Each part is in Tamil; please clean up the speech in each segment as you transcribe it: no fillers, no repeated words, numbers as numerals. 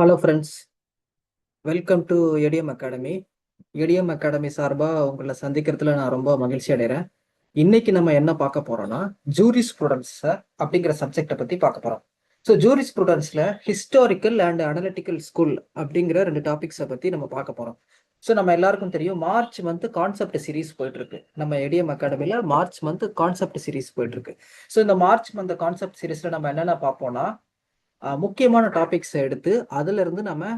Hello friends, welcome to ATM academy. ATM academy சார்பாக உங்களை சந்திக்கிறதுல நான் ரொம்ப மகிழ்ச்சி அடைகிறேன். இன்னைக்கு நம்ம என்ன பார்க்க போறோம்னா ஜூரிஸ் ப்ரூடன்ஸ் அப்படிங்கிற சப்ஜெக்டை பற்றி பார்க்க போகிறோம். ஸோ ஜூரிஸ் ப்ரூடன்ஸில் ஹிஸ்டாரிக்கல் அண்ட் அனலிட்டிக்கல் ஸ்கூல் அப்படிங்கிற ரெண்டு டாபிக்ஸை பற்றி நம்ம பார்க்க போகிறோம். ஸோ நம்ம எல்லாருக்கும் தெரியும், மார்ச் மந்த் கான்செப்ட் சீரீஸ் போயிட்டு இருக்கு. நம்ம ஏடிஎம் அகாடமியில் மார்ச் மந்த் கான்செப்ட் சீரீஸ் போயிட்டு இருக்கு. ஸோ இந்த மார்ச் மந்த் கான்செப்ட் சீரீஸில் நம்ம என்னென்ன பார்ப்போம்னா, முக்கியமான டாபிக்ஸை எடுத்து அதுல இருந்து நம்ம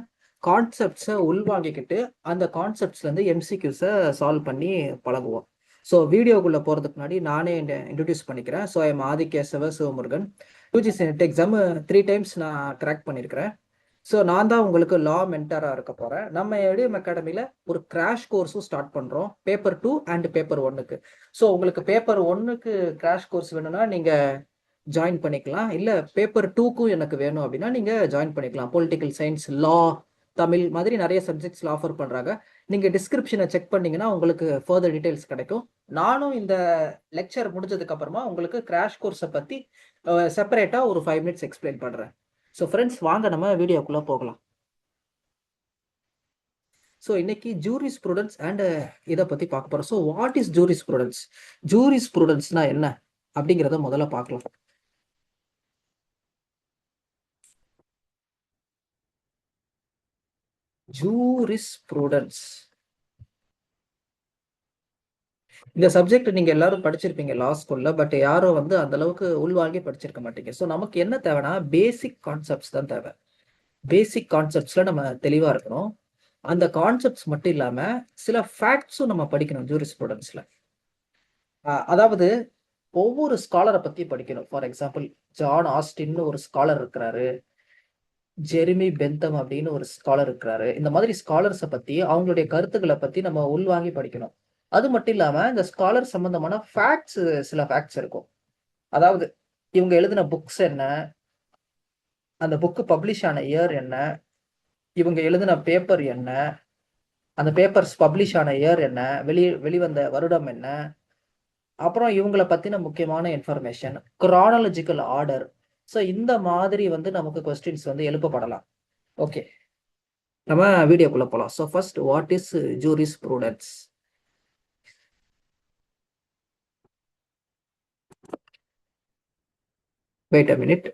கான்செப்ட்ஸை உள்வாங்கிக்கிட்டு அந்த கான்செப்ட்ஸ்லேருந்து எம்சிக்யூஸை சால்வ் பண்ணி பழகுவோம். ஸோ வீடியோக்குள்ளே போகிறதுக்கு முன்னாடி நானே இன்ட்ரடியூஸ் பண்ணிக்கிறேன். So M Adikesava Sivamurugan. UGC net exam 3 times நான் கிராக் பண்ணியிருக்கிறேன். ஸோ நான் தான் உங்களுக்கு லா மென்டராக இருக்க போகிறேன். நம்ம ஏடிஎம் அகாடமியில் ஒரு கிராஷ் கோர்ஸும் ஸ்டார்ட் பண்ணுறோம், பேப்பர் 2 அண்ட் பேப்பர் 1க்கு. ஸோ உங்களுக்கு பேப்பர் 1க்கு கிராஷ் கோர்ஸ் வேணும்னா நீங்கள் ஜாயின் பண்ணிக்கலாம். இல்லை பேப்பர் 2க்கும் எனக்கு வேணும் அப்படின்னா நீங்கள் ஜாயின் பண்ணிக்கலாம். பொலிட்டிக்கல் சயின்ஸ், லா, தமிழ் மாதிரி நிறைய சப்ஜெக்ட்ஸில் ஆஃபர் பண்ணுறாங்க. நீங்கள் டிஸ்கிரிப்ஷனை செக் பண்ணிங்கன்னா உங்களுக்கு ஃபர்தர் டீட்டெயில்ஸ் கிடைக்கும். நானும் இந்த லெக்சர் முடிஞ்சதுக்கு அப்புறமா உங்களுக்கு கிராஷ் கோர்ஸை பற்றி செப்பரேட்டாக ஒரு 5 மினிட்ஸ் எக்ஸ்பிளைன் பண்ணுறேன். ஸோ ஃப்ரெண்ட்ஸ், வாங்க நம்ம வீடியோக்குள்ளே போகலாம். ஸோ இன்னைக்கு ஜூரிஸ் ப்ரூடன்ஸ் அண்ட் இதை பற்றி பார்க்க போகிறோம். So what is jurisprudence? ஜூரிஸ் ப்ரூடன்ஸ்னா என்ன அப்படிங்கிறத முதல்ல பார்க்கலாம். ஜூரிஸ் ப்ரூடன்ஸ் இந்த சப்ஜெக்ட் நீங்க எல்லாரும் படிச்சிருப்பீங்க லா ஸ்கூல்ல, பட் யாரும் அந்த அளவுக்கு உள்வாங்கி படிச்சிருக்க மாட்டீங்க. ஸோ நமக்கு என்ன தேவைன்னா பேசிக் கான்செப்ட்ஸ் தான் தேவை. பேசிக் கான்செப்ட்ஸ்ல நம்ம தெளிவா இருக்கணும். அந்த கான்செப்ட்ஸ் மட்டும் இல்லாம சில ஃபேக்ட்ஸும் நம்ம படிக்கணும் ஜூரிஸ் ப்ரூடன்ஸ்ல. அதாவது ஒவ்வொரு ஸ்காலரை பத்தி படிக்கணும். ஃபார் எக்ஸாம்பிள், ஜான் ஆஸ்டின்னு ஒரு ஸ்காலர் இருக்கிறாரு, ஜெரிமி பெந்தம் அப்படின்னு ஒரு ஸ்காலர் இருக்கிறாரு. இந்த மாதிரி ஸ்காலர்ஸை பத்தி, அவங்களுடைய கருத்துக்களை பத்தி நம்ம உள்வாங்கி படிக்கணும். அது மட்டும் இல்லாம இந்த ஸ்காலர் சம்பந்தமான ஃபேக்ட்ஸ், சில ஃபேக்ட்ஸ் இருக்கும். அதாவது இவங்க எழுதின புக்ஸ் என்ன, அந்த புக்கு பப்ளிஷ் ஆன இயர் என்ன, இவங்க எழுதின பேப்பர் என்ன, அந்த பேப்பர்ஸ் பப்ளிஷ் ஆன இயர் என்ன, வெளிவந்த வருடம் என்ன, அப்புறம் இவங்களை பத்தின முக்கியமான இன்ஃபர்மேஷன், குரானாலஜிக்கல் ஆர்டர். ஸோ இந்த மாதிரி நமக்கு கொஸ்டின்ஸ் எழுப்பப்படலாம். ஓகே, நம்ம வீடியோக்குள்ள போகலாம். So first, what is jurisprudence? Wait a minute.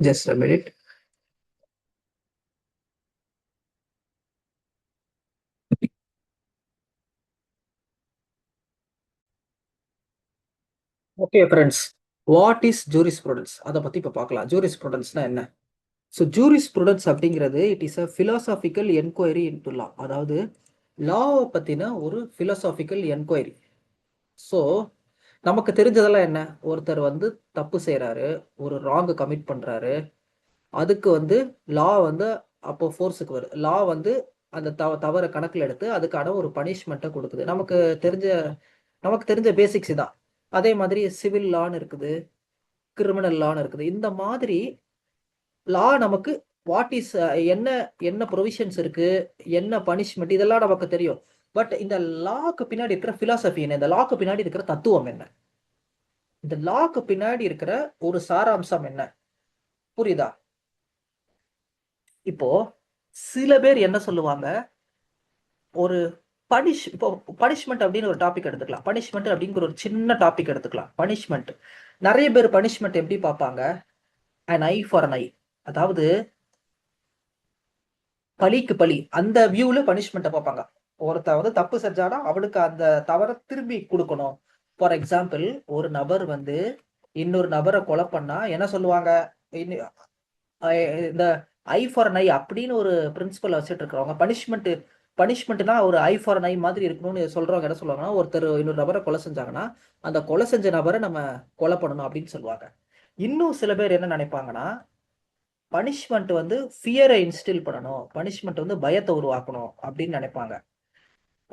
Just a minute. Okay friends, what is jurisprudence? அதை பற்றி இப்போ பார்க்கலாம். ஜூரிஸ்ப்ரூடன்ஸ்னா என்ன? ஸோ ஜூரிஸ்ப்ரூடன்ஸ் அப்படிங்கிறது it is a philosophical inquiry into law. அதாவது லாவை பற்றின ஒரு ஃபிலாசாபிக்கல் என்கொயரி. ஸோ நமக்கு தெரிஞ்சதெல்லாம் என்ன? ஒருத்தர் தப்பு செய்கிறாரு, ஒரு ராங்கு கமிட் பண்ணுறாரு, அதுக்கு லா அப்போ ஃபோர்ஸுக்கு வருது. லா அந்த தவறை கணக்கில் எடுத்து அதுக்கான ஒரு பனிஷ்மெண்ட்டை கொடுக்குது. நமக்கு தெரிஞ்ச பேசிக்ஸ் தான். அதே மாதிரி சிவில் லான்னு இருக்குது, கிரிமினல் லான்னு இருக்குது. இந்த மாதிரி லா நமக்கு வாட் இஸ் என்ன என்ன ப்ரொவிஷன்ஸ் இருக்கு, என்ன பனிஷ்மெண்ட், இதெல்லாம் நமக்கு தெரியும். பட் இந்த லாக்கு பின்னாடி இருக்கிற பிலாசபி என்ன, இந்த லாக்கு பின்னாடி இருக்கிற தத்துவம் என்ன, இந்த லாக்கு பின்னாடி இருக்கிற ஒரு சாராம்சம் என்ன, புரியுதா? இப்போ சில பேர் என்ன சொல்லுவாங்க, ஒரு இப்போ பனிஷ்மெண்ட் அப்படின்னு ஒரு டாபிக் எடுத்துக்கலாம். பனிஷ்மெண்ட் அப்படிங்கிற ஒரு சின்ன டாபிக் எடுத்துக்கலாம். பனிஷ்மெண்ட், நிறைய பேர் பனிஷ்மெண்ட் எப்படி பார்ப்பாங்க? an eye for an eye, அதாவது பழிக்கு பழி, அந்த வியூல பனிஷ்மெண்ட்டை பார்ப்பாங்க. ஒருத்த தப்பு செஞ்சானா அவனுக்கு அந்த தவறை திரும்பி கொடுக்கணும். ஃபார் எக்ஸாம்பிள், ஒரு நபர் இன்னொரு நபரை கொலை பண்ணா என்ன சொல்லுவாங்க? இந்த ஐ ஃபார் ஐ அப்படின்னு ஒரு பிரின்சிபல் வச்சுட்டு இருக்கிறவங்க, பனிஷ்மெண்ட்னா ஒரு ஐ ஃபார் ஐ மாதிரி இருக்கணும்னு சொல்றவங்க என்ன சொல்லுவாங்கன்னா, ஒருத்தர் இன்னொரு நபரை கொலை செஞ்சாங்கன்னா அந்த கொலை செஞ்ச நபரை நம்ம கொலை பண்ணணும் அப்படின்னு சொல்லுவாங்க. இன்னும் சில பேர் என்ன நினைப்பாங்கன்னா, பனிஷ்மெண்ட் ஃபியரை இன்ஸ்டில் பண்ணணும், பனிஷ்மெண்ட் பயத்தை உருவாக்கணும் அப்படின்னு நினைப்பாங்க.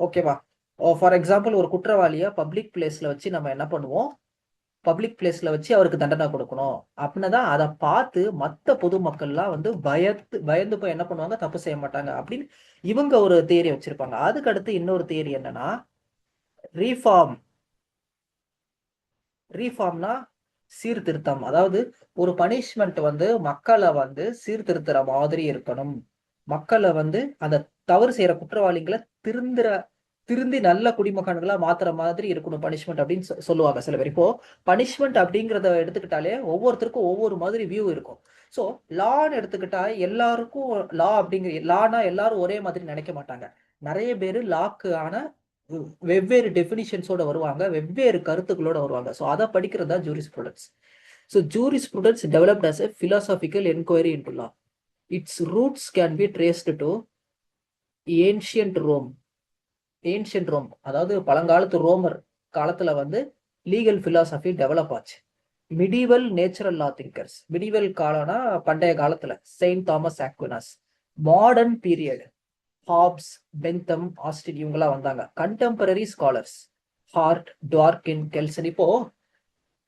ஓகேவா? ஃபார் எக்ஸாம்பிள், ஒரு குற்றவாளியை பப்ளிக் பிளேஸ்ல வச்சு நம்ம என்ன பண்ணுவோம்? பப்ளிக் பிளேஸ்ல வச்சு அவருக்கு தண்டனை கொடுக்கணும் அப்படின்னு தான் அதை பார்த்து மற்ற பொதுமக்கள்லாம் பயந்து போய் என்ன பண்ணுவாங்க? தப்பு செய்ய மாட்டாங்க அப்படின்னு இவங்க ஒரு தியரி வச்சிருப்பாங்க. அதுக்கு அடுத்து இன்னொரு தியரி என்னன்னா, ரீஃபார்ம்னா சீர்திருத்தம், அதாவது ஒரு பனிஷ்மெண்ட் வந்து மக்களை வந்து சீர்திருத்துற மாதிரி இருக்கணும். மக்களை வந்து அந்த தவறு செய்யற குற்றவாளிகளை திருந்துற திருந்தி நல்ல குடிமகன்களா மாத்துற மாதிரி இருக்கணும் பனிஷ்மெண்ட் அப்படின்னு சொல்லுவாங்க சில பேர். இப்போ பனிஷ்மெண்ட் அப்படிங்கிறத எடுத்துக்கிட்டாலே ஒவ்வொருத்தருக்கும் ஒவ்வொரு மாதிரி வியூ இருக்கும். ஸோ லான்னு எடுத்துக்கிட்டா எல்லாருக்கும் லா அப்படிங்கிற லானா எல்லாரும் ஒரே மாதிரி நினைக்க மாட்டாங்க. நிறைய பேர் லாக்கு ஆன வெவ்வேறு டெஃபினிஷன்ஸோட வருவாங்க, வெவ்வேறு கருத்துக்களோட வருவாங்க. ஸோ அதை படிக்கிறது தான் jurisprudence. So jurisprudence developed as a philosophical inquiry into law. Its roots can be traced to ancient Rome. Ancient Rome, அதாவது பழங்காலத்து ரோமர் காலத்துல வந்து லீகல் பிலாசபி டெவலப் ஆச்சு. Medieval natural law thinkers, medieval காலம்னா பண்டைய காலத்துல Saint Thomas Aquinas. Modern period Hobbes, Bentham, Austin இவங்கெல்லாம் வந்தாங்க. Contemporary scholars Hart, Dworkin, Kelsen. இப்போ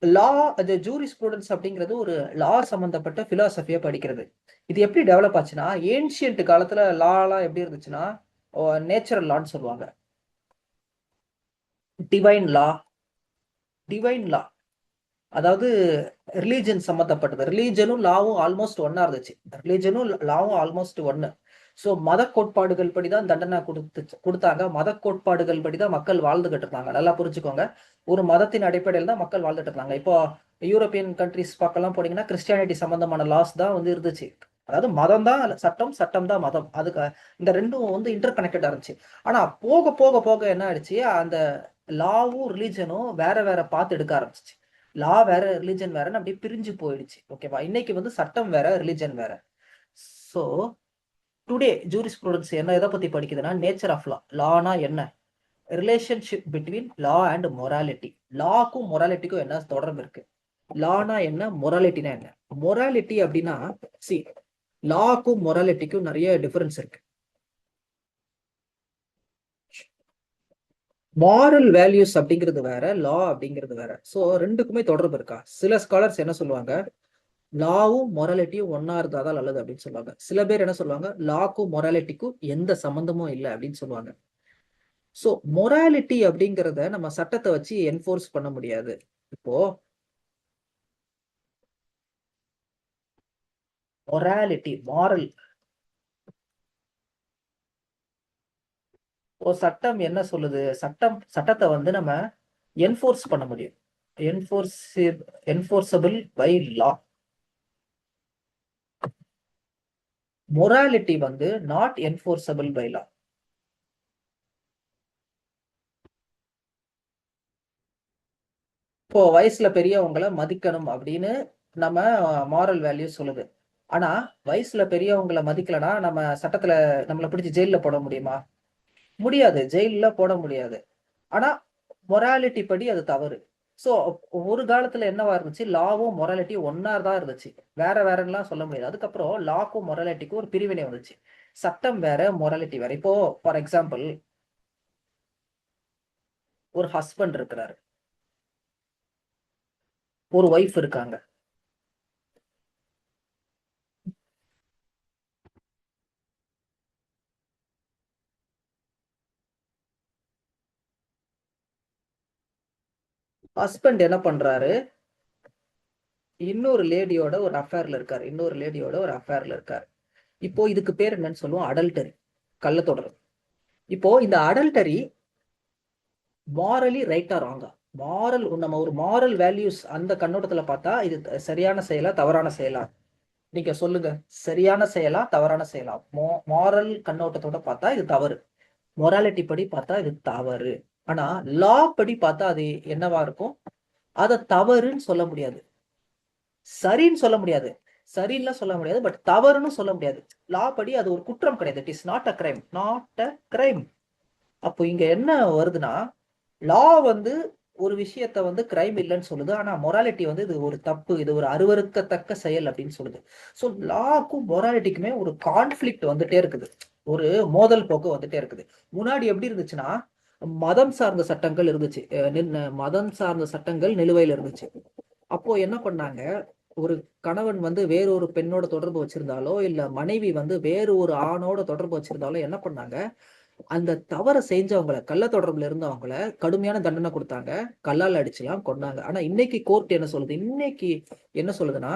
லா, அது ஜூரிஸ்ப்ருடன்ஸ் அப்படிங்கிறது ஒரு லா சம்பந்தப்பட்ட பிலாசபியை படிக்கிறது. இது எப்படி டெவலப் ஆச்சுன்னா, ஏன்ஷியன்ட் காலத்துல லாலாம் எப்படி இருந்துச்சுன்னா நேச்சுரல் லான்னு சொல்லுவாங்க. டிவைன் லா, டிவைன் லா அதாவது ரிலீஜன் சம்மந்தப்பட்டது. ரிலீஜனும் லாவும் ஆல்மோஸ்ட் ஒன்னா இருந்துச்சு. ரிலீஜனும் லாவும் ஆல்மோஸ்ட் ஒன்னு. ஸோ மத கோட்பாடுகள் படிதான் தண்டனை கொடுத்தாங்க. மத கோட்பாடுகள் படிதான் மக்கள் வாழ்ந்துகிட்டு இருந்தாங்க. நல்லா புரிஞ்சுக்கோங்க, ஒரு மதத்தின் அடிப்படையில் தான் மக்கள் வாழ்ந்துட்டு இருந்தாங்க. இப்போ யூரோப்பியன் கண்ட்ரிஸ் பக்கம்லாம் போனீங்கன்னா கிறிஸ்டியானிட்டி சம்பந்தமான லாஸ் தான் வந்து இருந்துச்சு. அதாவது மதம் தான் சட்டம், சட்டம் தான் மதம். அதுக்கு இந்த ரெண்டும் வந்து இன்டர் கனெக்டடா இருந்துச்சு. ஆனா போக போக போக என்ன ஆயிடுச்சு, அந்த லாவும் ரிலீஜனும் வேற வேற பார்த்து எடுக்க ஆரம்பிச்சிச்சு. லா வேற, ரிலிஜன் வேறன்னு அப்படியே பிரிஞ்சு போயிடுச்சு. ஓகேவா? இன்னைக்கு வந்து சட்டம் வேற, ரிலிஜன் வேற. ஸோ டுடே ஜூரிஸ்ப்ருடன்ஸ் என்ன எதை பத்தி படிக்குதுன்னா, நேச்சர் ஆஃப் லா. லானா என்ன, relationship between law and morality. லாக்கும் மொராலிட்டிக்கும் என்ன தொடர்பு இருக்கு, லானா என்ன, மொராலிட்டினா என்ன. மொராலிட்டி அப்படின்னா, சி, லாக்கும் மொராலிட்டிக்கும் நிறைய டிஃபரன்ஸ் இருக்கு. மாரல் வேல்யூஸ் அப்படிங்கிறது வேற, லா அப்படிங்கிறது வேற. ஸோ ரெண்டுக்குமே தொடர்பு இருக்கா? சில ஸ்காலர்ஸ் என்ன சொல்லுவாங்க, லாவும் மொராலிட்டியும் ஒன்னா இருந்தாதான் நல்லது அப்படின்னு சொல்லுவாங்க. சில பேர் என்ன சொல்லுவாங்க, லாக்கும் மொராலிட்டிக்கும் எந்த சம்பந்தமும் இல்லை அப்படின்னு சொல்லுவாங்க. ஸோ மொராலிட்டி அப்படிங்கிறத நம்ம சட்டத்தை வச்சு என்போர்ஸ் பண்ண முடியாது. இப்போ மொராலிட்டி, மாரல், ஒரு சட்டம் என்ன சொல்லுது, சட்டத்தை வந்து நம்ம என்போர்ஸ் பண்ண முடியும். Enforce enforceable by law. Morality வந்து நாட் என்போர்சபிள் பை லா. இப்போ வயசுல பெரியவங்களை மதிக்கணும் அப்படின்னு நம்ம மாரல் வேல்யூ சொல்லுது. ஆனா வயசுல பெரியவங்களை மதிக்கலனா நம்ம சட்டத்துல நம்மளை பிடிச்சி ஜெயில போட முடியுமா? முடியாது, ஜெயில போட முடியாது. ஆனா மொராலிட்டி படி அது தவறு. சோ ஒரு காலத்துல என்னவா இருந்துச்சு, லாவும் மொராலிட்டியும் ஒன்னா தான் இருந்துச்சு, வேற வேறலாம் சொல்ல முடியாது. அதுக்கப்புறம் லாக்கும் மொராலிட்டிக்கும் ஒரு பிரிவினை வந்துச்சு. சட்டம் வேற, மொராலிட்டி வேற. இப்போ ஃபார் எக்ஸாம்பிள், ஒரு ஹஸ்பண்ட் இருக்கிறாரு, ஒரு ஒய்ஃப் இருக்காங்க. ஹஸ்பண்ட் என்ன பண்றாரு, இன்னொரு லேடியோட ஒரு அஃபேர்ல இருக்காரு, இன்னொரு லேடியோட ஒரு அஃபேர்ல இருக்காரு. இப்போ இதுக்கு பேர் என்னன்னு சொல்லுவோம், அடல்டரி, கள்ள தொடர்பு. இப்போ இந்த அடல்டரி மாரலி ரைட்டா ராங்கா? மாரல், நம்ம ஒரு மாரல் வேல்யூஸ் அந்த கண்ணோட்டத்துல பார்த்தா இது சரியான செயலா தவறான செயலா? நீங்க சொல்லுங்க, சரியான செயலா தவறான செயலா? மாரல் கண்ணோட்டத்தோட பார்த்தா இது தவறு, மொராலிட்டி படி பார்த்தா இது தவறு. ஆனா லா படி பார்த்தா அது என்னவா இருக்கும், அதை தவறுன்னு சொல்ல முடியாது, சரின்னு சொல்ல முடியாது, சரின்னு சொல்ல முடியாது, பட் தவறுன்னு சொல்ல முடியாது. லா படி அது ஒரு குற்றம் கிடையாது. It is not a crime, not a crime. அப்போ இங்க என்ன வருதுன்னா, லா வந்து ஒரு விஷயத்த வந்து கிரைம் இல்லைன்னு சொல்லுது, ஆனா மொராலிட்டி வந்து இது ஒரு தப்பு, இது ஒரு அருவருக்கத்தக்க செயல் அப்படின்னு சொல்லுது. ஸோ லாக்கும் மொராலிட்டிக்குமே ஒரு கான்ஃபிளிக்ட் வந்துட்டே இருக்குது, ஒரு மோதல் போக்கு வந்துட்டே இருக்குது. முன்னாடி எப்படி இருந்துச்சுன்னா, மதம் சார்ந்த சட்டங்கள் இருந்துச்சு, மதம் சார்ந்த சட்டங்கள் நிலுவையில் இருந்துச்சு. அப்போ என்ன பண்ணாங்க, ஒரு கணவன் வந்து வேறொரு பெண்ணோட தொடர்பு வச்சிருந்தாலோ இல்ல மனைவி வந்து வேறு ஒரு ஆணோட தொடர்பு வச்சிருந்தாலோ என்ன பண்ணாங்க, அந்த தவறை செஞ்சவங்கள, கள்ள தொடர்புல இருந்தவங்கள கடுமையான தண்டனை கொடுத்தாங்க. கல்லால் அடிச்சுலாம் கொன்னாங்க. ஆனா இன்னைக்கு கோர்ட் என்ன சொல்லுது? இன்னைக்கு என்ன சொல்லுதுன்னா,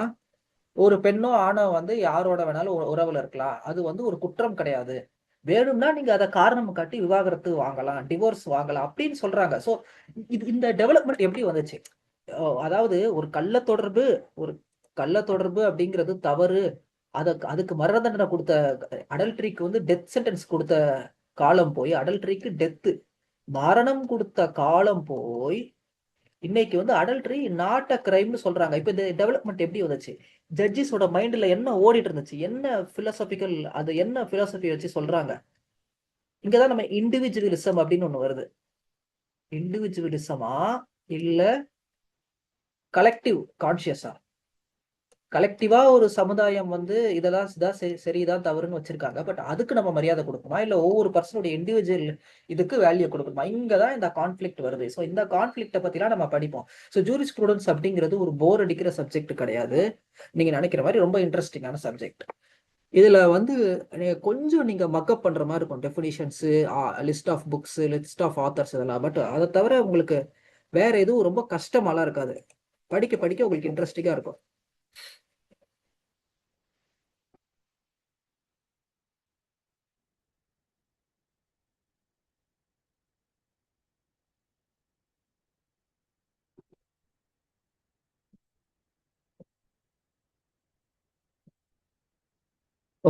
ஒரு பெண்ணோ ஆணோ வந்து யாரோட வேணாலும் உறவுல இருக்கலாம். அது வந்து ஒரு குற்றம் கிடையாது. வேணும்னா நீங்க அத காரணம் காட்டி விவாகரத்து வாங்கலாம், டிவோர்ஸ் வாங்கலாம் அப்படின்னு சொல்றாங்க. சோ இந்த டெவலப்மெண்ட் எப்படி வந்துச்சு? அதாவது ஒரு கள்ள தொடர்பு அப்படிங்கிறது தவறு. அதுக்கு மரண தண்டனை கொடுத்த அடல்ட்ரிக்கு வந்து டெத் சென்டென்ஸ் கொடுத்த காலம் போய், அடல்ட்ரிக்கு டெத்து மரணம் கொடுத்த காலம் போய், இன்னைக்கு வந்து அடல்ட்ரி நாட் அ கிரைம்னு சொல்றாங்க. இப்ப இந்த டெவலப்மெண்ட் எப்படி வந்துச்சு? ஜட்ஜிஸோட மைண்ட்ல என்ன ஓடிட்டு இருந்துச்சு? என்ன பிலோசபிக்கல், அது என்ன பிலோசபி வச்சு சொல்றாங்க? இங்கதான் நம்ம இண்டிவிஜுவலிசம் அப்படின்னு ஒண்ணு வருது. இண்டிவிஜுவலிசமா இல்ல கலெக்டிவ் கான்சியஸா? கலெக்டிவா ஒரு சமுதாயம் வந்து இதெல்லாம் சரிதான் தவறுன்னு வச்சிருக்காங்க. பட் அதுக்கு நம்ம மரியாதை கொடுக்கணுமா, இல்ல ஒவ்வொரு பர்சனுடைய இண்டிவிஜுவல் இதுக்கு வேல்யூ கொடுக்கணுமா? இங்கதான் இந்த கான்ஃபிளிக்ட் வருது. ஸோ இந்த கான்ஃபிளிக்ட பத்திலாம் நம்ம படிப்போம். ஸோ ஜூரிஸ்ப்ரூடன்ஸ் அப்படிங்கிறது ஒரு போர் அடிக்கிற சப்ஜெக்ட் கிடையாது. நீங்க நினைக்கிற மாதிரி ரொம்ப இன்ட்ரெஸ்டிங்கான சப்ஜெக்ட். இதுல வந்து கொஞ்சம் நீங்க மக்கப் பண்ற மாதிரி இருக்கும். Definitions, list of books, list of authors இதெல்லாம். பட் அதை தவிர உங்களுக்கு வேற எதுவும் ரொம்ப கஷ்டமாலாம் இருக்காது. படிக்க படிக்க உங்களுக்கு இன்ட்ரெஸ்டிங்கா இருக்கும்.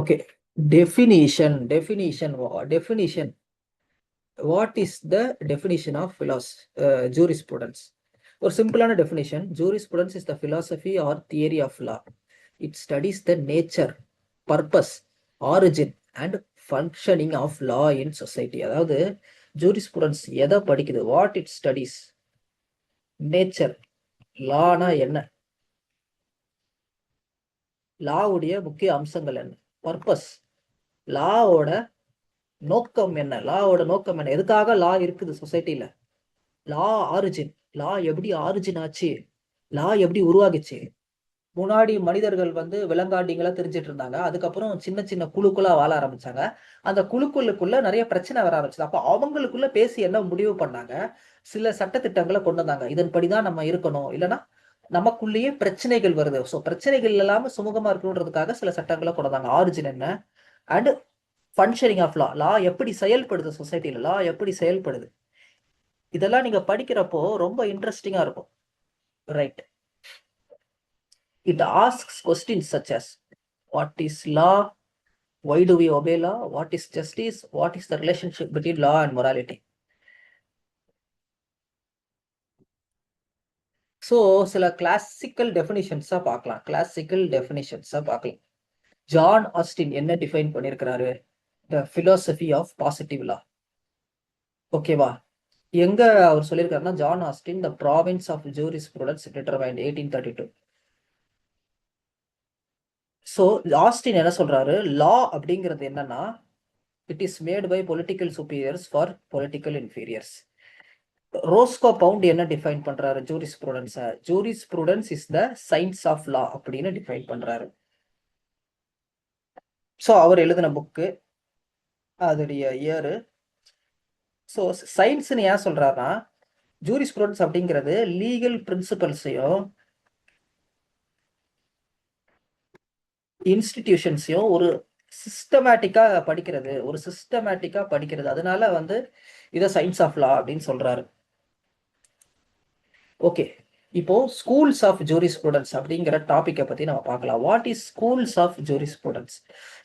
Okay. Definition. What is the definition of jurisprudence? ஒரு சிம்பிளான definition. Jurisprudence is the philosophy or theory of law. It studies the nature, purpose, origin and functioning of law in society. அதாவது ஜூரிஸ்ப்ரூடன்ஸ் எதை படிக்குது? What it studies? நேச்சர். லானா என்ன? லாவுடைய முக்கிய அம்சங்கள் என்ன? பர்பஸ். லாவோட நோக்கம் என்ன? லாவோட நோக்கம் என்ன? எதுக்காக லா இருக்குது சொசைட்டில? லா ஆரிஜின். லா எப்படி ஆரிஜின் ஆச்சு? லா எப்படி உருவாகிச்சு? முன்னாடி மனிதர்கள் வந்து விலங்காட்டிகளா தெரிஞ்சிட்டு இருந்தாங்க. அதுக்கப்புறம் சின்ன சின்ன குழுக்களா வாழ ஆரம்பிச்சாங்க. அந்த குழுக்களுக்குள்ள நிறைய பிரச்சனை வர ஆரம்பிச்சது. அப்ப அவங்களுக்குள்ள பேசி என்ன முடிவு பண்ணாங்க? சில சட்டத்திட்டங்களை கொண்டு வந்தாங்க. இதன்படிதான் நம்ம இருக்கணும், இல்லைன்னா நமக்குள்ளேயே பிரச்சனைகள் வருது. ஸோ பிரச்சனைகள் இல்லாம சுமூகமா இருக்கணுன்றதுக்காக சில சட்டங்களை கொண்டு வந்தாங்க. ஆரிஜின் என்ன அண்ட் ஃபங்க்ஷனிங் ஆஃப் லா. லா எப்படி செயல்படுது சொசைட்டில? லா எப்படி செயல்படுது? இதெல்லாம் நீங்க படிக்கிறப்போ ரொம்ப இன்ட்ரெஸ்டிங்கா இருக்கும். Right. It asks questions such as what is law, why do we obey law, what is justice, what is the relationship between law and morality. So சில கிளாசிக்கல் டெஃபினிஷன்ஸா பார்க்கலாம். ஜான் ஆஸ்டின் என்ன டிஃபைன் பண்ணியிருக்கிறாரு? The philosophy of positive law. ஓகேவா? எங்க அவர் சொல்லியிருக்காருன்னா, John Austin the province of jurisprudence determined 1832. So Austin என்ன சொல்றாரு? லா அப்படிங்கிறது என்னன்னா, it is made by political superiors for political inferiors. Roscoe Pound என்ன டிஃபைன் பண்றாரு ஜூரிஸ்ப்ரூடன்ஸை? Jurisprudence is the science of law அப்படின்னு டிஃபைன் பண்றாரு. ஸோ அவர் எழுதின புக்கு, அதோடைய இயரு. ஸோ சயின்ஸ்னு ஏன் சொல்றாருன்னா, ஜூரிஸ்ப்ரூடன்ஸ் அப்படிங்கிறது லீகல் பிரின்சிபல்ஸையும் இன்ஸ்டிடியூஷன்ஸையும் ஒரு சிஸ்டமேட்டிக்கா படிக்கிறது. அதனால வந்து இதை சயின்ஸ் ஆஃப் லா அப்படின்னு சொல்றாரு. ஓகே. இப்போ ஸ்கூல்ஸ் ஆஃப் ஜூரிஸ்ப்ரூடன்ஸ் அப்படிங்கிற டாபிக்கை பத்தி நம்ம பார்க்கலாம். What is schools of jurisprudence?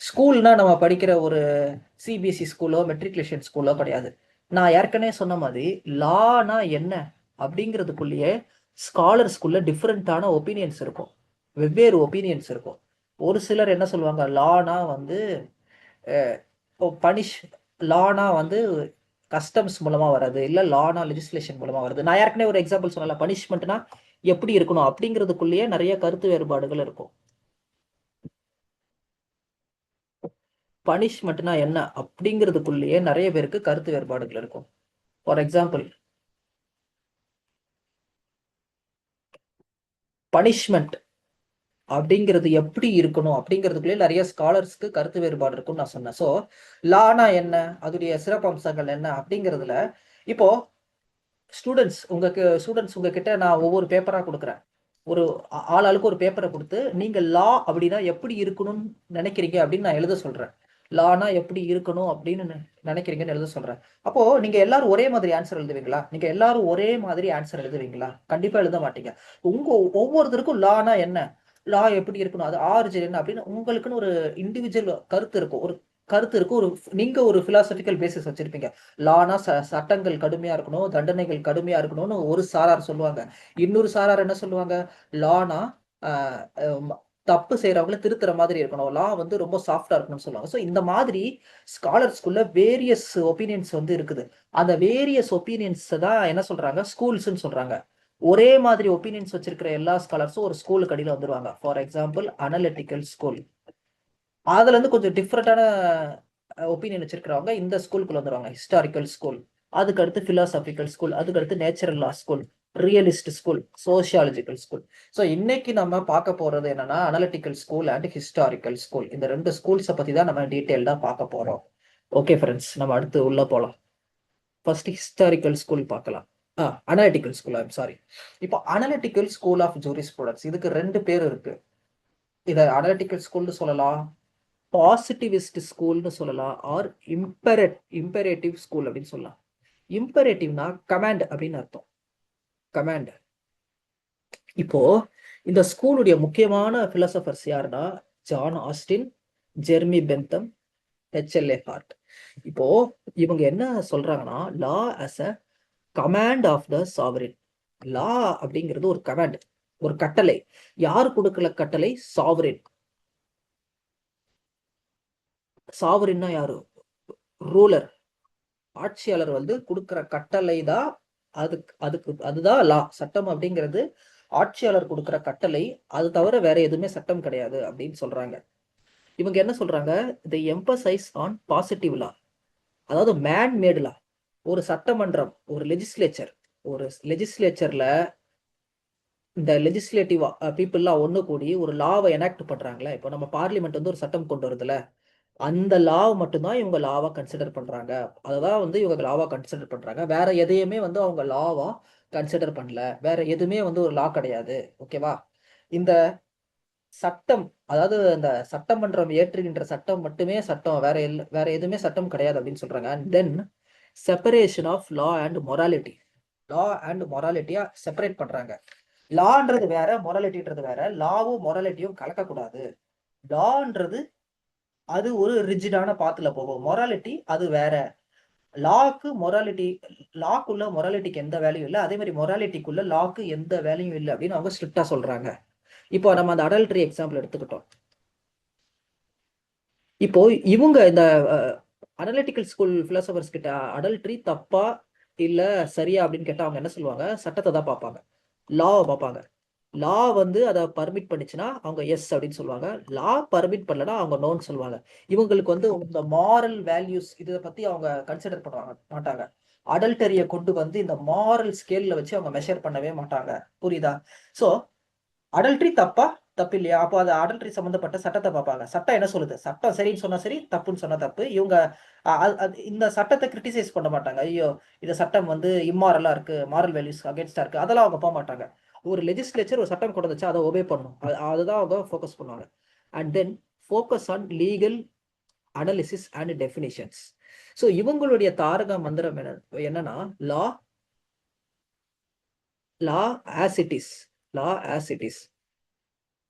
ஸ்கூல்னா நம்ம படிக்கிற ஒரு சிபிஎஸ்இ ஸ்கூலோ மெட்ரிகுலேஷன் ஸ்கூலோ கிடையாது. நான் ஏற்கனவே சொன்ன மாதிரி லானா என்ன அப்படிங்கிறதுக்குள்ளேயே ஸ்காலர்ஸ்குள்ள டிஃப்ரெண்டான ஒப்பீனியன்ஸ் இருக்கும், வெவ்வேறு ஒப்பீனியன்ஸ் இருக்கும். ஒரு சிலர் என்ன சொல்லுவாங்க? லானா வந்து பனிஷ் லானா வந்து கஸ்டம்ஸ் மூலமா வர்றது, இல்ல லானா லெஜிஸ்லேஷன் மூலமா வருது. நான் ஏற்கனவே ஒரு எக்ஸாம்பிள் சொன்னல, பனிஷ்மெண்ட்னா எப்படி இருக்கணும் அப்படிங்கிறதுக்குள்ளேயே நிறைய கருத்து வேறுபாடுகள் இருக்கும். பனிஷ்மெண்ட்னா என்ன அப்படிங்கிறதுக்குள்ளேயே நிறைய பேருக்கு கருத்து வேறுபாடுகள் இருக்கும். ஃபார் எக்ஸாம்பிள், பனிஷ்மெண்ட் அப்படிங்கிறது எப்படி இருக்கணும் அப்படிங்கிறதுக்குள்ளே நிறைய ஸ்காலர்ஸ்க்கு கருத்து வேறுபாடு இருக்கும்னு நான் சொன்னேன். ஸோ லானா என்ன, அதோடைய சிறப்பம்சங்கள் என்ன அப்படிங்கிறதுல இப்போ ஸ்டூடெண்ட்ஸ் உங்ககிட்ட நான் ஒவ்வொரு பேப்பரா கொடுக்குறேன். ஒரு ஆளுக்கு ஒரு பேப்பரை கொடுத்து நீங்க லா அப்படின்னா எப்படி இருக்கணும்னு நினைக்கிறீங்க அப்படின்னு நான் எழுத சொல்றேன். லானா எப்படி இருக்கணும் அப்படின்னு நினைக்கிறீங்கன்னு எழுத சொல்றேன். அப்போ நீங்க எல்லாரும் ஒரே மாதிரி ஆன்சர் எழுதுவீங்களா? நீங்க எல்லாரும் ஒரே மாதிரி ஆன்சர் எழுதுவீங்களா? கண்டிப்பா எழுத மாட்டீங்க. உங்க ஒவ்வொருத்தருக்கும் லானா என்ன, லா எப்படி இருக்கணும், அது ஆரிஜின் என்ன அப்படின்னு உங்களுக்குன்னு ஒரு இண்டிவிஜுவல் கருத்து இருக்கும். ஒரு கருத்து இருக்கும். நீங்க ஒரு பிலாசபிக்கல் பேசிஸ் வச்சிருப்பீங்க. லானா சட்டங்கள் கடுமையா இருக்கணும், தண்டனைகள் கடுமையா இருக்கணும்னு ஒரு சாரார் சொல்லுவாங்க. இன்னொரு சாரார் என்ன சொல்லுவாங்க, லானா தப்பு செய்யறவங்களை திருத்துற மாதிரி இருக்கணும், லா வந்து ரொம்ப சாஃப்டா இருக்கணும்னு சொல்லுவாங்க. ஸோ இந்த மாதிரி ஸ்காலர்ஸ்குள்ள வேரியஸ் ஒப்பீனியன்ஸ் வந்து இருக்குது. அந்த வேரியஸ் ஒப்பீனியன்ஸ் தான் என்ன சொல்றாங்க, ஸ்கூல்ஸ்ன்னு சொல்றாங்க. ஒரே மாதிரி ஒப்பீனியன்ஸ் வச்சிருக்கிற எல்லா ஸ்காலர்ஸும் ஒரு ஸ்கூலுக்கு அடியில் வந்துருவாங்க. For example analytical school. அதுல இருந்து கொஞ்சம் டிஃப்ரெண்டான ஒப்பீனியன் வச்சிருக்கிறவங்க இந்த ஸ்கூலுக்குள்ள வந்துருவாங்க. ஹிஸ்டாரிக்கல் ஸ்கூல், அதுக்கு அடுத்து பிலாசபிக்கல் ஸ்கூல், அதுக்கு அடுத்து நேச்சுரல் லா school, realist school, sociological school. So இன்னைக்கு நம்ம பார்க்க போறது என்னன்னா analytical school and historical school. இந்த ரெண்டு ஸ்கூல்ஸை பத்தி தான் நம்ம டீட்டெயில்டா பார்க்க போறோம். ஓகே ஃப்ரெண்ட்ஸ், நம்ம அடுத்து உள்ள போலாம். ஃபர்ஸ்ட் ஹிஸ்டாரிக்கல் ஸ்கூல் பார்க்கலாம். Analytical school, I'm sorry. இப்போ அனலிட்டிக்கல் ஸ்கூல் ஆஃப் ஜூரிஸ்ப்ரூடன்ஸ், இதுக்கு ரெண்டு பேர் இருக்கு. இதை அனலிட்டிக்கல் ஸ்கூல்னு சொல்லலாம், பாசிட்டிவிஸ்ட் ஸ்கூல்னு சொல்லலாம், ஆர் இம்பரேட்டிவ் ஸ்கூல் அப்படின்னு சொல்லலாம். இம்பரேட்டிவ்னா கமாண்ட் அப்படின்னு அர்த்தம். கமாண்ட். இப்போ இந்த ஸ்கூலுடைய முக்கியமான பிலோசபர்ஸ் யாருன்னா John Austin, Jeremy Bentham, HLA Hart. இப்போ இவங்க என்ன சொல்றாங்கன்னா, law as a command of the sovereign. Law அப்படிங்கிறது ஒரு கமாண்ட், ஒரு கட்டளை. யாரு கொடுக்கல கட்டளை? சாவரின். சாவரின்னா யாரு? ரூலர், ஆட்சியாளர் வந்து கொடுக்கிற கட்டளை தான். அதுதான் லா. சட்டம் அப்படிங்கிறது ஆட்சியாளர் கொடுக்கிற கட்டளை, அது தவிர வேற எதுவுமே சட்டம் கிடையாது அப்படின்னு சொல்றாங்க. இவங்க என்ன சொல்றாங்க, தி எம்பசைஸ் ஆன் பாசிட்டிவ் லா, அதாவது மேன் மேடு லா. ஒரு சட்டமன்றம், ஒரு லெஜிஸ்லேச்சர்ல இந்த லெஜிஸ்லேட்டிவ் பீப்புள்லாம் ஒன்று கூடி ஒரு லாவை எனாக்ட் பண்றாங்களே. இப்போ நம்ம பார்லிமெண்ட் வந்து ஒரு சட்டம் கொண்டு வருதுல, அந்த லாவை மட்டும்தான் இவங்க லாவா கன்சிடர் பண்றாங்க. அததான் வந்து இவங்க லாவா கன்சிடர் பண்றாங்க. வேற எதையுமே வந்து அவங்க லாவா கன்சிடர் பண்ணல. வேற எதுவுமே வந்து ஒரு லா கிடையாது. ஓகேவா? இந்த சட்டம், அதாவது இந்த சட்டமன்றம் ஏற்றுகின்ற சட்டம் மட்டுமே சட்டம், வேற எதுவுமே சட்டம் கிடையாது அப்படின்னு சொல்றாங்க. And then separation of law and morality. Law and மொராலிட்டியா செப்பரேட் பண்றாங்க. லான்றது வேற, மொராலிட்டின்றது வேற. லாவும் மொராலிட்டியும் கலக்கக்கூடாது. லான்றது அது ஒரு ரிஜிடான பாத்துல போகும். மொராலிட்டி அது வேற. லாக்குள்ள மொராலிட்டிக்கு எந்த வேலையும் இல்லை, அதே மாதிரி மொராலிட்டிக்குள்ள லாக்கு எந்த வேலையும் இல்லை அப்படின்னு அவங்க ஸ்ட்ரிக்டா சொல்றாங்க. இப்போ நம்ம அந்த அடல்ட்ரி எக்ஸாம்பிள் எடுத்துக்கிட்டோம். இப்போ இவங்க இந்த அனலிட்டிக்கல் ஸ்கூல் பிலாசபர்ஸ் கிட்ட அடல்ட்ரி தப்பா இல்ல சரியா அப்படின்னு கேட்டா அவங்க என்ன சொல்லுவாங்க, சட்டத்தை தான் பார்ப்பாங்க, லாவை பார்ப்பாங்க. லா வந்து அதை பர்மிட் பண்ணிச்சுன்னா அவங்க எஸ் அப்படின்னு சொல்லுவாங்க. லா பர்மிட் பண்ணலன்னா அவங்க நோன்னு சொல்லுவாங்க. இவங்களுக்கு வந்து இந்த மாரல் வேல்யூஸ் இதை பத்தி அவங்க கன்சிடர் பண்ணுவாங்க மாட்டாங்க. அடல்டரிய கொண்டு வந்து இந்த மாரல் ஸ்கேல்ல வச்சு அவங்க மெஷர் பண்ணவே மாட்டாங்க. புரியுதா? சோ அடல்ட்ரி தப்பா, தப்பு இல்லையா, அப்போ அது அடல்ட்ரி சம்பந்தப்பட்ட சட்டத்தை பார்ப்பாங்க. சட்டம் என்ன சொல்லுது, சட்டம் சரின்னு சொன்னா சரி, தப்புன்னு சொன்னா தப்பு. இவங்க இந்த சட்டத்தை கிரிட்டிசைஸ் பண்ண மாட்டாங்க. ஐயோ இந்த சட்டம் வந்து இம்மாரலா இருக்கு, மாரல் வேல்யூஸ் அகேன்ஸ்டா இருக்கு, அதெல்லாம் அவங்க போக மாட்டாங்க. ஒரு லெஜிஸ்லேச்சர் ஒரு சட்டம் கொண்டு வந்துச்சு, அதை ஒபே பண்ணும், அதுதான் அவங்க ஃபோக்கஸ் பண்ணுவாங்க. And then focus on legal analysis and definitions. So இவங்களுடைய தாரக மந்திரம் என்னன்னா, law law as it is. Law as it is,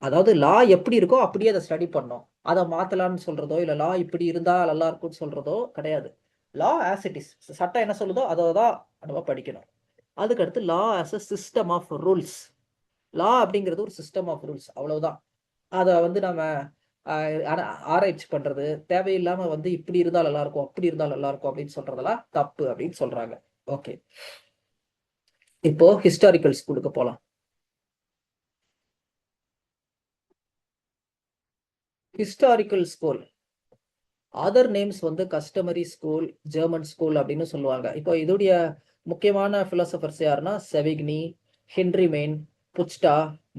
அதாவது லா எப்படி இருக்கோ அப்படியே அதை ஸ்டடி பண்ணோம். அதை மாத்தலாம்னு சொல்றதோ இல்ல லா இப்படி இருந்தா நல்லா இருக்கும்னு சொல்றதோ கிடையாது. லா ஆஸ் இட் இஸ், சட்டம் என்ன சொல்லுதோ அதை தான் நம்ம படிக்கணும். அதுக்கடுத்து law as a system of rules. Law அப்படிங்கிறது ஒரு சிஸ்டம் ஆஃப் ரூல்ஸ், அவ்வளவுதான். அதை வந்து நம்ம ஆராய்ச்சி பண்றது தேவையில்லாம வந்து இப்படி இருந்தா நல்லா இருக்கும், அப்படி இருந்தா நல்லா இருக்கும் அப்படின்னு சொல்றதெல்லாம் தப்பு அப்படின்னு சொல்றாங்க. ஓகே, இப்போ ஹிஸ்டாரிக்கல் ஸ்கூலுக்கு போலாம். ஹிஸ்டாரிக்கல் ஸ்கூல் அதர் நேம்ஸ் வந்து கஸ்டமரி ஸ்கூல், ஜெர்மன் ஸ்கூல் அப்படின்னு சொல்லுவாங்க. இப்போ இதோடைய முக்கியமான பிலாசபர்ஸ் யாருன்னா செவிக்னி, ஹென்ரி மெயின், புச்டா,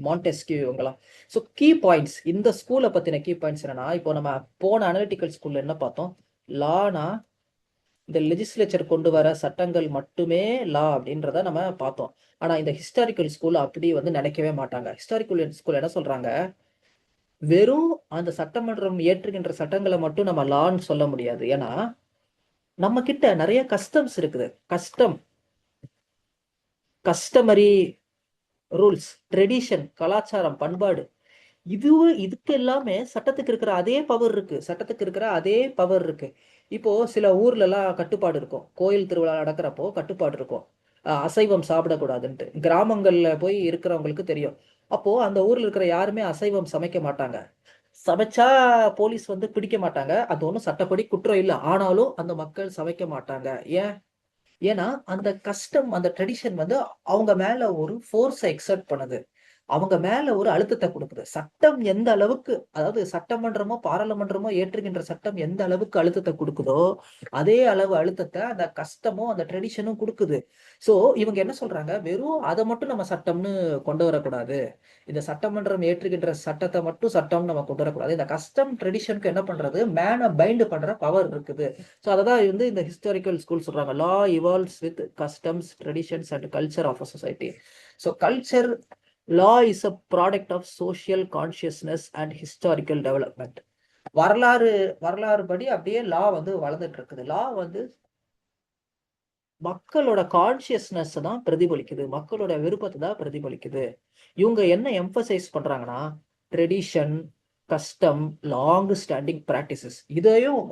மாண்டெஸ்கியூ இவங்கலாம். ஸோ கீ பாயிண்ட்ஸ், இந்த ஸ்கூலை பற்றின கீ பாயிண்ட்ஸ் என்னன்னா, இப்போ நம்ம போன அனலிட்டிக்கல் ஸ்கூலில் என்ன பார்த்தோம்? லானா இந்த லெஜிஸ்லேச்சர் கொண்டு வர சட்டங்கள் மட்டுமே லா அப்படின்றத நம்ம பார்த்தோம். ஆனால் இந்த ஹிஸ்டாரிக்கல் ஸ்கூல் அப்படி வந்து நினைக்கவே மாட்டாங்க. ஹிஸ்டாரிக்கல் ஸ்கூல் என்ன சொல்கிறாங்க, வெறும் அந்த சட்டமன்றம் ஏற்றுகின்ற சட்டங்களை மட்டும் நம்ம லான்னு சொல்ல முடியாது. ஏன்னா நம்ம கிட்ட நிறைய கஸ்டம்ஸ் இருக்குது. கஸ்டமரி ரூல்ஸ், ட்ரெடிஷன், கலாச்சாரம், பண்பாடு, இதுக்கு எல்லாமே சட்டத்துக்கு இருக்கிற அதே பவர் இருக்கு. இப்போ சில ஊர்ல எல்லாம் கட்டுப்பாடு இருக்கும். கோயில் திருவிழா நடக்கிறப்போ கட்டுப்பாடு இருக்கும். அசைவம் சாப்பிடக்கூடாதுன்ட்டு கிராமங்கள்ல போய் இருக்கிறவங்களுக்கு தெரியும். அப்போ அந்த ஊர்ல இருக்கிற யாருமே அசைவம் சமைக்க மாட்டாங்க. சமைச்சா போலீஸ் வந்து பிடிக்க மாட்டாங்க. அது ஒன்றும் சட்டப்படி குற்றம் இல்லை. ஆனாலும் அந்த மக்கள் சமைக்க மாட்டாங்க. ஏன்? ஏன்னா அந்த கஸ்டம், அந்த ட்ரெடிஷன் வந்து அவங்க மேல ஒரு ஃபோர்ஸை எக்ஸர்ட் பண்ணுது. அவங்க மேல ஒரு அழுத்தத்தை கொடுக்குது. சட்டம் எந்த அளவுக்கு, அதாவது சட்டமன்றமோ பாராளுமன்றமோ ஏற்றுகின்ற சட்டம் எந்த அளவுக்கு அழுத்தத்தை கொடுக்குதோ, அதே அளவு அழுத்தத்தை அந்த கஸ்டமும் அந்த ட்ரெடிஷனும் கொடுக்குது. ஸோ இவங்க என்ன சொல்றாங்க, வெறும் அதை மட்டும் நம்ம சட்டம்னு கொண்டு வரக்கூடாது. இந்த சட்டமன்றம் ஏற்றுகின்ற சட்டத்தை மட்டும் சட்டம்னு நம்ம கொண்டு வரக்கூடாது. இந்த கஸ்டம் ட்ரெடிஷனுக்கு என்ன பண்றது, மேனை பைண்ட் பண்ற பவர் இருக்குது. ஸோ அதை தான் வந்து இந்த ஹிஸ்டாரிக்கல் ஸ்கூல் சொல்றாங்க. Law evolves with customs, traditions and culture of a society. So culture, law is a product of social consciousness and historical development. வரலாறு படி அப்படியே லா வந்து வளர்ந்துட்டு இருக்குது. லா வந்து மக்களோட கான்சியஸ்னஸ் தான் பிரதிபலிக்குது, மக்களோட விருப்பத்தை தான் பிரதிபலிக்குது. இவங்க என்ன எம்பசைஸ் பண்றாங்கன்னா, tradition, custom, long standing practices,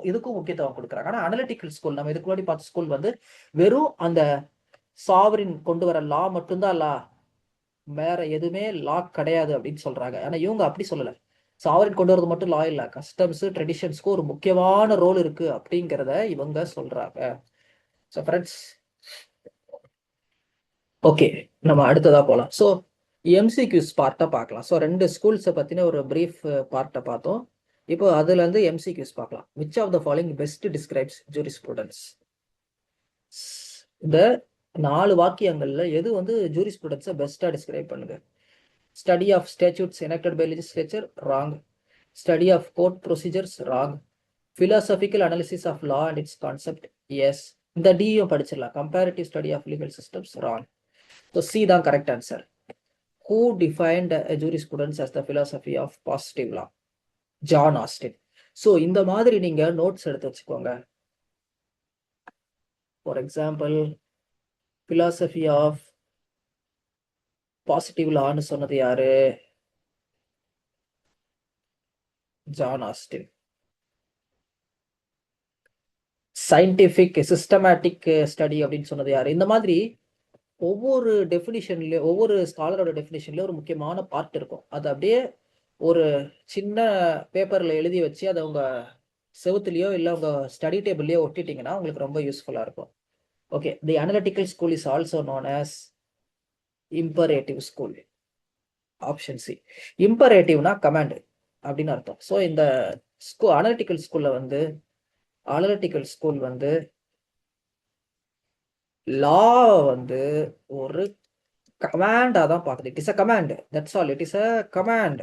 இதுக்கும் முக்கியத்துவம் கொடுக்குறாங்க. ஆனா அனலிட்டிக்கல் ஸ்கூல், நம்ம இதுக்கு முன்னாடி பார்த்த ஸ்கூல் வந்து வெறும் அந்த சாவரின் கொண்டு வர லா மட்டும்தான் லா, வேற எதுவுமே லா கிடையாது அப்படின்னு சொல்றாங்க. ஆனா இவங்க அப்படி சொல்லல. சாவரின் கொண்டு வரது மட்டும் லா இல்ல, கஸ்டம்ஸ், ட்ரெடிஷன்ஸ்க்கு ஒரு முக்கியமான ரோல் இருக்கு அப்படிங்கிறத இவங்க சொல்றாங்க. ஸோ ஃப்ரெண்ட்ஸ், ஓகே, நம்ம அடுத்ததா போகலாம். ஸோ எம்சிக்யூஸ் பார்ட்டை பார்க்கலாம். ஸோ 2 ஸ்கூல்ஸை பற்றின ஒரு பிரீஃப் பார்ட்டை பார்த்தோம். இப்போ அதுல இருந்து எம்சிக்யூஸ் பார்க்கலாம். Which of the following best describes jurisprudence? இந்த 4 வாக்கியங்கள்ல எது வந்து ஜூரிஸ்ப்ரூடன்ஸை பெஸ்ட்டாக டிஸ்கிரைப் பண்ணுங்க? Study of statutes enacted by legislature, wrong. Study of court procedures, wrong. Philosophical analysis of law and its concept, yes. இந்த டியும் படிச்சிடலாம். Comparative study of legal systems, wrong. So C தான் correct answer. Who defined jurisprudence as the philosophy of positive law? John Austin. So இந்த மாதிரி நீங்க நோட்ஸ் எடுத்து வச்சுக்கோங்க. For example, philosophy of positive லான்னு சொன்னது யாரு? John Austin. Scientific systematic study அப்படின்னு சொன்னது யாரு? இந்த மாதிரி ஒவ்வொரு டெஃபினிஷன்லயும், ஒவ்வொரு ஸ்காலரோட டெஃபினிஷன்லயும் ஒரு முக்கியமான பார்ட் இருக்கும். அது அப்படியே ஒரு சின்ன பேப்பர்ல எழுதி வச்சு அதை உங்க செவுத்துலயோ இல்லை உங்க ஸ்டடி டேபிள்லயோ ஒட்டிட்டீங்கன்னா உங்களுக்கு ரொம்ப யூஸ்ஃபுல்லா இருக்கும். Okay, the analytical school is also known as imperative school. Option C. இம்பரேட்டிவ்னா கமாண்ட் அப்படின்னு அர்த்தம். ஸோ இந்த அனலிட்டிக்கல் ஸ்கூல் வந்து லா வந்து ஒரு கமாண்டா தான் பார்க்குது. It is a command, that's all. It is a command.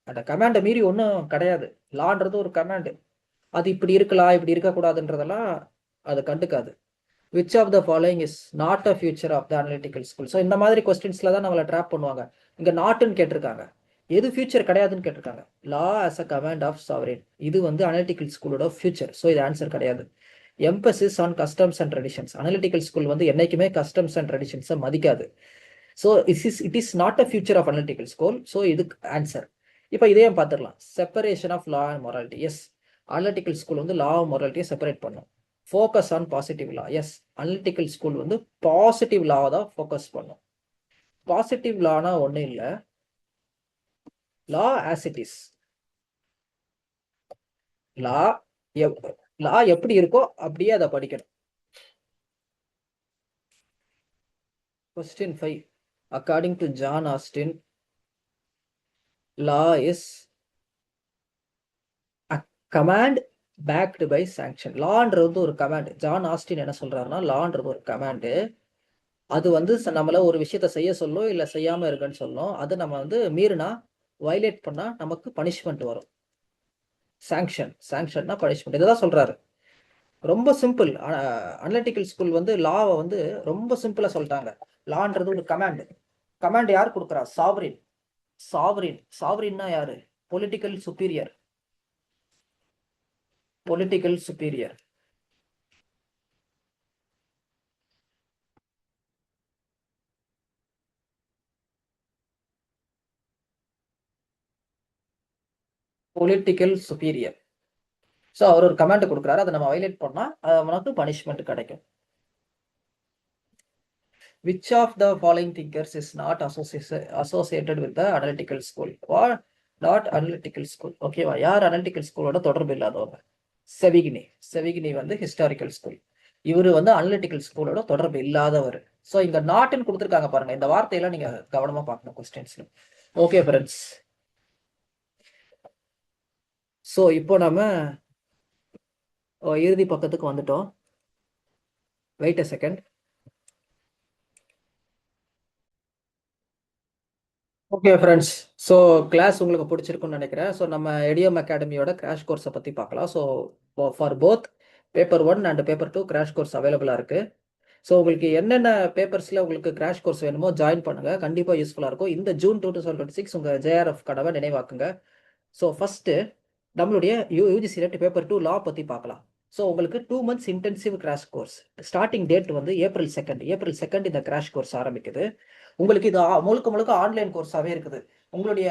அந்த கமாண்டை மீறி ஒன்றும் கிடையாது. லான்றது ஒரு கமாண்ட். அது இப்படி இருக்கலாம், இப்படி இருக்கக்கூடாதுன்றதெல்லாம் அது கண்டுக்காது. Which of the following is not a feature of the analytical school? So இந்த மாதிரி கொஸ்டின்ஸ்ல தான் நம்மளை ட்ராப் பண்ணுவாங்க. இங்க நாட்டுன்னு கேட்டிருக்காங்க, எது ஃபியூச்சர் கிடையாதுன்னு கேட்டிருக்காங்க. Law as a command of sovereign, இது வந்து அனலிட்டிக்கல் ஸ்கூலோட ஃபியூச்சர். ஸோ இது ஆன்சர் கிடையாது. Emphasis on customs and traditions, analytical school வந்து என்னைக்குமே கஸ்டம்ஸ் அண்ட் ட்ரெடிஷன்ஸை மதிக்காது. So it is not a feature of analytical school. So இதுக்கு ஆன்சர். இப்போ இதையும் பார்த்துடலாம். Separation of law and morality, yes. Analytical school வந்து லா மொராலிட்டியை செப்பரேட் பண்ணும். Focus on positive law, yes. Analytical school வந்து பாசிட்டிவ் லாவை தான் ஃபோக்கஸ் பண்ணும். பாசிட்டிவ் லானா ஒன்றும் இல்லை, லா ஆஸ் இட் இஸ். லா எப்படி இருக்கோ அப்படியே அதை படிக்கணும். Question 5. According to John Austin, law is a command backed by sanction. லான்றது ஒரு கமாண்ட். ஜான் ஆஸ்டின் என்ன சொல்றாருன்னா, லான்றது ஒரு கமாண்டு, அது வந்து நம்மள ஒரு விஷயத்த செய்ய சொல்லும், இல்ல செய்யாம இருக்கன்னு சொல்லும். அது நம்ம வந்து மீறினா, வயலேட் பண்ணா நமக்கு பனிஷ்மென்ட் வரும். சாங்ஷன்னா பனிஷ்மென்ட். இததான் சொல்றாரு. ரொம்ப சிம்பிள். அனலிட்டிக்கல் ஸ்கூல் வந்து லாவ வந்து ரொம்ப சிம்பிளா சொல்லிட்டாங்க. லான்றது ஒரு கமாண்ட். கமாண்ட் யார் குடுக்குறா? சாவரின். சாவரின்னா யாரு? Political superior. Political superior. Political superior. So அவர் ஒரு கமாண்ட் குடுக்குறாரு. அத நம்ம வயலேட் பண்ணா, நமக்கு பனிஷ்மென்ட் கிடைக்கும். Which of the following thinkers is not associated with the analytical school? Or not analytical school? ஓகேவா? யார் analytical ஸ்கூலோட தொடர்பு இல்லாதவங்க? செவிகினி. செவிகினி வந்து ஹிஸ்டாரிக்கல் ஸ்கூல். இவரு வந்து அனலிட்டிக்கல் ஸ்கூலோட தொடர்பு இல்லாதவர். ஸோ இங்க நாட்னு கொடுத்துருக்காங்க பாருங்க. இந்த வார்த்தையெல்லாம் நீங்க கவனமா பார்க்கணும் கொஸ்டின்ஸ்ல. Okay friends. ஸோ இப்போ நம்ம இறுதி பக்கத்துக்கு வந்துட்டோம். Wait a second. Okay friends. So class உங்களுக்கு பிடிச்சிருக்குன்னு நினைக்கிறேன். ஸோ நம்ம எடிஎம் அகாடமியோட கிராஷ் கோர்ஸை பற்றி பார்க்கலாம். So for both paper 1 and paper 2 crash course அவைலபிளாக இருக்குது. ஸோ உங்களுக்கு என்னென்ன பேப்பர்ஸில் உங்களுக்கு கிராஷ் கோர்ஸ் வேணுமோ ஜாயின் பண்ணுங்கள். கண்டிப்பாக யூஸ்ஃபுல்லாக இருக்கும். இந்த ஜூன் 2026 உங்கள் ஜேஆர்எஃப் கனவை நினைவாக்குங்க. ஸோ ஃபஸ்ட்டு நம்மளுடைய யூஜிசி நெட் பேப்பர் 2 லா பற்றி பார்க்கலாம். ஸோ உங்களுக்கு 2 months intensive crash course. Starting date வந்து ஏப்ரல் 2 இந்த கிராஷ் கோர்ஸ் ஆரம்பிக்குது. உங்களுக்கு இது முழுக்க முழுக்க ஆன்லைன் கோர்ஸாகவே இருக்குது. உங்களுடைய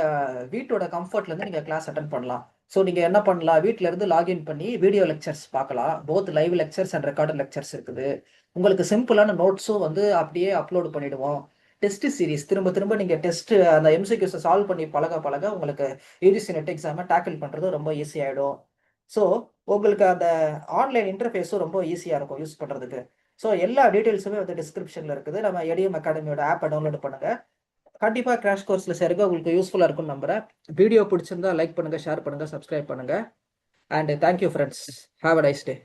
வீட்டோட கம்ஃபர்ட்லேருந்து நீங்கள் கிளாஸ் அட்டன் பண்ணலாம். ஸோ நீங்கள் என்ன பண்ணலாம், வீட்டில இருந்து லாகின் பண்ணி வீடியோ லெக்சர்ஸ் பார்க்கலாம். Both live lectures and recorded lectures இருக்குது. உங்களுக்கு சிம்பிளான நோட்ஸும் வந்து அப்படியே அப்லோடு பண்ணிடுவோம். டெஸ்ட் சீரிஸ் திரும்ப திரும்ப நீங்கள் டெஸ்ட் அந்த எம்சிக்யூஸை சால்வ் பண்ணி பழக பழக உங்களுக்கு யூஜிசி நெட் எக்ஸாமை டேக்கிள் பண்ணுறது ரொம்ப ஈஸியாகிடும். ஸோ உங்களுக்கு அந்த ஆன்லைன் இன்டர்ஃபேஸும் ரொம்ப ஈஸியாக இருக்கும் யூஸ் பண்ணுறதுக்கு. ஸோ எல்லா டீட்டெயில்ஸுமே வந்து டிஸ்கிரிப்ஷனில் இருக்குது. நம்ம எடிஎம் அகாடமியோட ஆப்பை டவுன்லோட் பண்ணுங்கள். கண்டிப்பாக கிராஷ் கோர்ஸில் சேருங்க. உங்களுக்கு யூஸ்ஃபுல்லாக இருக்கும்னு நம்புகிறேன். வீடியோ பிடிச்சிருந்தா லைக் பண்ணுங்கள், ஷேர் பண்ணுங்கள், சப்ஸ்கிரைப் பண்ணுங்கள். And thank you friends. Have a nice day.